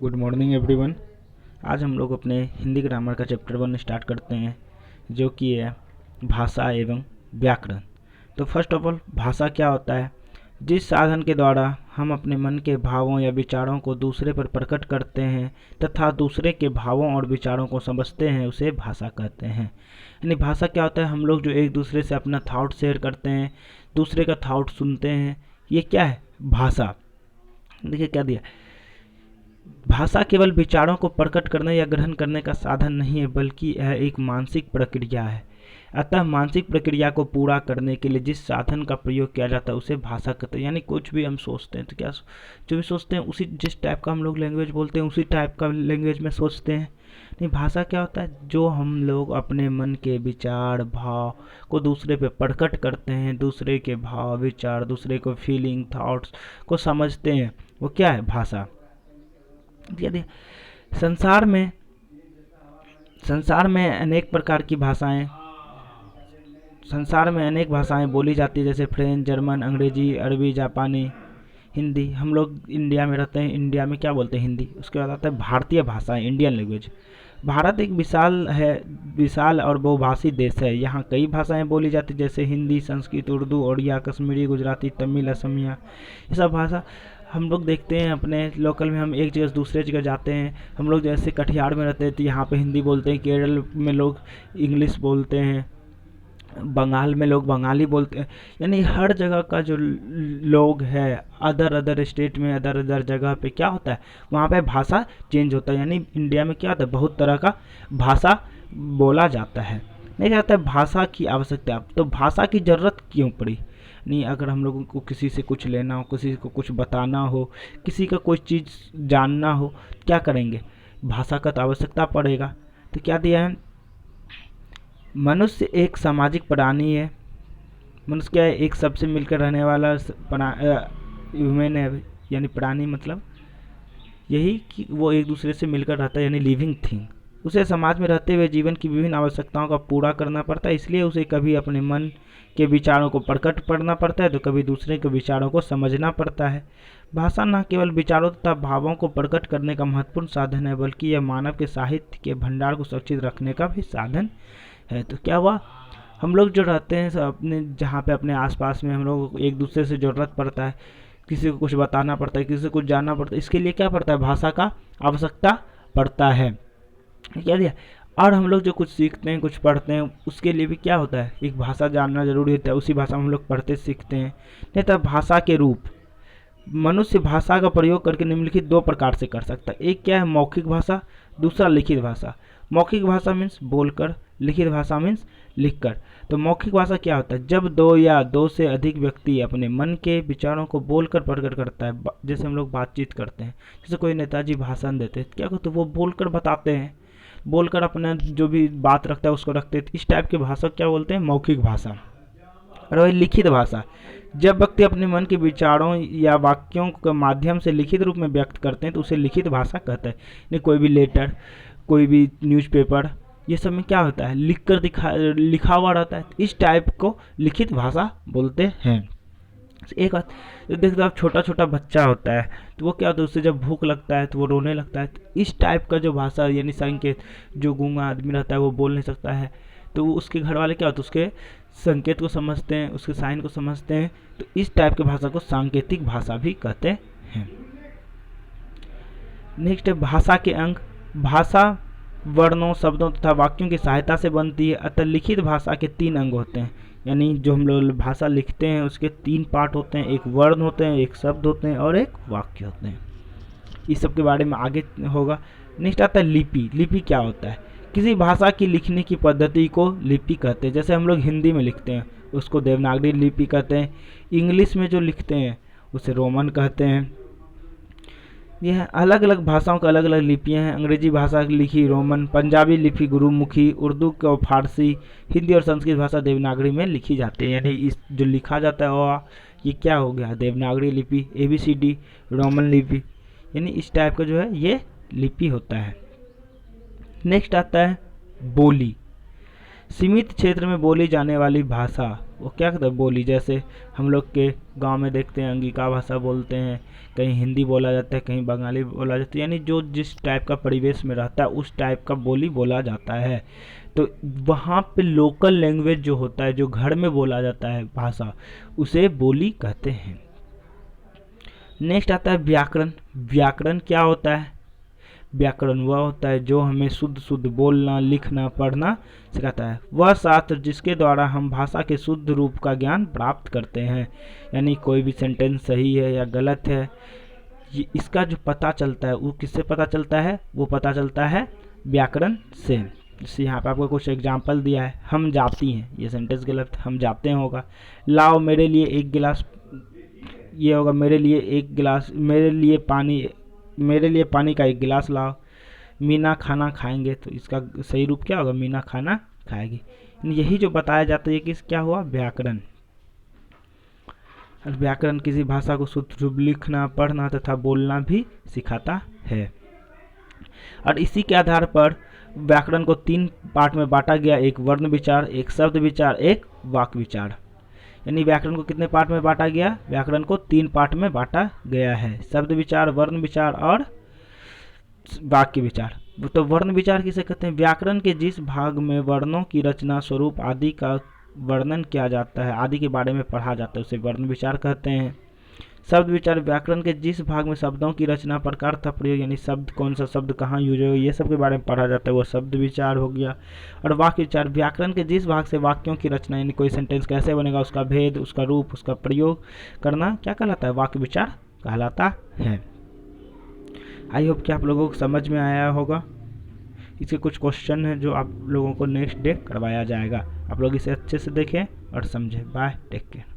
Good morning everyone. आज हम लोग अपने हिंदी ग्रामर का चैप्टर 1 स्टार्ट करते हैं, जो कि है भाषा एवं व्याकरण। तो फर्स्ट ऑफ ऑल, भाषा क्या होता है? जिस साधन के द्वारा हम अपने मन के भावों या विचारों को दूसरे पर प्रकट करते हैं तथा दूसरे के भावों और विचारों को समझते हैं, उसे भाषा कहते हैं। यानी भाषा क्या होता है? हम लोग जो एक दूसरे से अपना थॉट शेयर करते हैं, दूसरे का थॉट सुनते हैं, ये क्या है? भाषा। देखिए क्या दिया, भाषा केवल विचारों को प्रकट करने या ग्रहण करने का साधन नहीं है, बल्कि यह एक मानसिक प्रक्रिया है। अतः मानसिक प्रक्रिया को पूरा करने के लिए जिस साधन का प्रयोग किया जाता है उसे भाषा कहते हैं। यानी कुछ भी हम सोचते हैं तो क्या, जो भी सोचते हैं उसी जिस टाइप का हम लोग लैंग्वेज बोलते हैं उसी टाइप का लैंग्वेज में सोचते हैं। नहीं, भाषा क्या होता है? जो हम लोग अपने मन के विचार भाव को दूसरे पे प्रकट करते हैं, दूसरे के भाव विचार, दूसरे को फीलिंग थॉट्स को समझते हैं, वो क्या है? भाषा। यदि संसार में अनेक प्रकार की भाषाएं संसार में अनेक भाषाएं बोली जाती है, जैसे फ्रेंच, जर्मन, अंग्रेजी, अरबी, जापानी, हिंदी। हम लोग इंडिया में रहते हैं, इंडिया में क्या बोलते हैं? हिंदी। उसके बाद आता है भारतीय भाषाएं, इंडियन लैंग्वेज। भारत एक विशाल और बहुभाषी देश है। यहाँ कई भाषाएं बोली जाती जैसे हिंदी, संस्कृत, उर्दू, ओडिया, कश्मीरी, गुजराती, तमिल, असमिया। ये सब भाषा हम लोग देखते हैं अपने लोकल में। हम एक जगह से दूसरे जगह जाते हैं, हम लोग जैसे कटिहार में रहते हैं तो यहाँ पे हिंदी बोलते हैं, केरल में लोग इंग्लिश बोलते हैं, बंगाल में लोग बंगाली बोलते हैं। यानी हर जगह का जो लोग है, अदर स्टेट में अदर जगह पे क्या होता है, वहाँ पे भाषा चेंज होता है। यानी इंडिया में क्या होता है, बहुत तरह का भाषा बोला जाता है। नहीं जाता है भाषा की आवश्यकता। तो भाषा की ज़रूरत क्यों पड़ी? नहीं, अगर हम लोगों को किसी से कुछ लेना हो, किसी को कुछ बताना हो, किसी का कोई चीज़ जानना हो, क्या करेंगे? भाषा का तो आवश्यकता पड़ेगा। तो क्या दिया है, मनुष्य एक सामाजिक प्राणी है। मनुष्य क्या है? एक सबसे मिलकर रहने वाला ह्यूमन है। यानी प्राणी मतलब यही कि वो एक दूसरे से मिलकर रहता है, यानी लिविंग थिंग। उसे समाज में रहते हुए जीवन की विभिन्न आवश्यकताओं का पूरा करना पड़ता है, इसलिए उसे कभी अपने मन के विचारों को प्रकट करना पड़ता है तो कभी दूसरे के विचारों को समझना पड़ता है। भाषा न केवल विचारों तथा भावों को प्रकट करने का महत्वपूर्ण साधन है, बल्कि यह मानव के साहित्य के भंडार को सुरक्षित रखने का भी साधन है। तो क्या हुआ, हम लोग जो रहते हैं अपने जहाँ पे अपने आसपास में हम लोग एक दूसरे से ज़रूरत पड़ता है, किसी को कुछ बताना पड़ता है, किसी को कुछ जानना पड़ता है, इसके लिए क्या पड़ता है? भाषा का आवश्यकता पड़ता है। क्या दिया? और हम लोग जो कुछ सीखते हैं, कुछ पढ़ते हैं, उसके लिए भी क्या होता है? एक भाषा जानना जरूरी होता है, उसी भाषा में हम लोग पढ़ते सीखते हैं। नहीं तो भाषा के रूप, मनुष्य भाषा का प्रयोग करके निम्नलिखित दो प्रकार से कर सकता है। एक क्या है? मौखिक भाषा, दूसरा लिखित भाषा। मौखिक भाषा मीन्स बोलकर, लिखित भाषा मीन्स लिखकर। तो मौखिक भाषा क्या होता है? जब दो या दो से अधिक व्यक्ति अपने मन के विचारों को बोलकर प्रकट करता है। जैसे हम लोग बातचीत करते हैं, जैसे कोई नेताजी भाषण देते हैं, क्या करते हैं? वो बोलकर बताते हैं, बोलकर अपना जो भी बात रखता है उसको रखते हैं। इस टाइप की भाषा क्या बोलते हैं? मौखिक भाषा। और वही लिखित भाषा, जब व्यक्ति अपने मन के विचारों या वाक्यों के माध्यम से लिखित रूप में व्यक्त करते हैं तो उसे लिखित भाषा कहते हैं। नहीं, कोई भी लेटर, कोई भी न्यूज़पेपर, ये सब में क्या होता है? लिखा हुआ रहता है। इस टाइप को लिखित भाषा बोलते हैं। एक बात देखते हो आप, छोटा छोटा बच्चा होता है तो वो क्या होता है, उससे जब भूख लगता है तो वो रोने लगता है। तो इस टाइप का जो भाषा यानी संकेत, जो गूंगा आदमी रहता है वो बोल नहीं सकता है, तो उसके घर वाले क्या होते हैं, उसके संकेत को समझते हैं, उसके साइन को समझते हैं। तो इस टाइप की भाषा को सांकेतिक भाषा भी कहते हैं। नेक्स्ट है भाषा के अंग। भाषा वर्णों, शब्दों तथा वाक्यों की सहायता से बनती है, अतः लिखित भाषा के 3 अंग होते हैं। यानी जो हम लोग भाषा लिखते हैं उसके 3 पार्ट होते हैं, एक वर्ण होते हैं, एक शब्द होते हैं और एक वाक्य होते हैं। इस सब के बारे में आगे होगा। नेक्स्ट आता है लिपि। लिपि क्या होता है? किसी भाषा की लिखने की पद्धति को लिपि कहते हैं। जैसे हम लोग हिंदी में लिखते हैं उसको देवनागरी लिपि कहते हैं, इंग्लिश में जो लिखते हैं उसे रोमन कहते हैं। यह अलग अलग भाषाओं की अलग अलग लिपियाँ हैं। अंग्रेजी भाषा की लिखी रोमन, पंजाबी लिपि गुरुमुखी, उर्दू को फारसी, हिंदी और संस्कृत भाषा देवनागरी में लिखी जाती है। यानी इस जो लिखा जाता है ये क्या हो गया? देवनागरी लिपि। ABCD रोमन लिपि। यानी इस टाइप का जो है ये लिपि होता है। नेक्स्ट आता है बोली। सीमित क्षेत्र में बोली जाने वाली भाषा, वो क्या कहते हैं बोली, जैसे हम लोग के गांव में देखते हैं अंगिका भाषा बोलते हैं, कहीं हिंदी बोला जाता है, कहीं बंगाली बोला जाता है, यानी जो जिस टाइप का परिवेश में रहता है उस टाइप का बोली बोला जाता है। तो वहाँ पे लोकल लैंग्वेज जो होता है, जो घर में बोला जाता है भाषा, उसे बोली कहते हैं। नेक्स्ट आता है व्याकरण। व्याकरण क्या होता है? व्याकरण वह होता है जो हमें शुद्ध शुद्ध बोलना, लिखना, पढ़ना सिखाता है। वह शास्त्र जिसके द्वारा हम भाषा के शुद्ध रूप का ज्ञान प्राप्त करते हैं, यानी कोई भी सेंटेंस सही है या गलत है, इसका जो पता चलता है वो किससे पता चलता है? वो पता चलता है व्याकरण से। जैसे यहाँ पे आपको कुछ एग्जाम्पल दिया है, हम जाती हैं, ये सेंटेंस गलत, हम जाते हैं होगा। लाओ मेरे लिए एक गिलास, ये होगा मेरे लिए एक गिलास, मेरे लिए पानी का एक गिलास लाओ। मीना खाना खाएंगे, तो इसका सही रूप क्या होगा? मीना खाना खाएगी। यही जो बताया जाता है कि क्या हुआ? व्याकरण। और व्याकरण किसी भाषा को शुद्ध रूप लिखना, पढ़ना तथा बोलना भी सिखाता है। और इसी के आधार पर व्याकरण को 3 पार्ट में बांटा गया, एक वर्ण विचार, एक शब्द विचार, एक वाक्य विचार। यानी व्याकरण को कितने पार्ट में बांटा गया? व्याकरण को 3 पार्ट में बांटा गया है, शब्द विचार, वर्ण विचार और वाक्य विचार। तो वर्ण विचार किसे कहते हैं? व्याकरण के जिस भाग में वर्णों की रचना, स्वरूप आदि का वर्णन किया जाता है, आदि के बारे में पढ़ा जाता है, उसे वर्ण विचार कहते हैं। शब्द विचार व्याकरण के जिस भाग में शब्दों की रचना, प्रकार तथा प्रयोग, यानी शब्द कौन सा शब्द कहाँ यूज हो, ये सब के बारे में पढ़ा जाता है, वो शब्द विचार हो गया। और वाक्य विचार व्याकरण के जिस भाग से वाक्यों की रचना, यानी कोई सेंटेंस कैसे बनेगा, उसका भेद, उसका रूप, उसका प्रयोग करना क्या कहलाता है? वाक्य विचार कहलाता है। आई होप कि आप लोगों को समझ में आया होगा। इसके कुछ क्वेश्चन हैं जो आप लोगों को नेक्स्ट डे करवाया जाएगा, आप लोग इसे अच्छे से देखें और समझें। Bye, take care.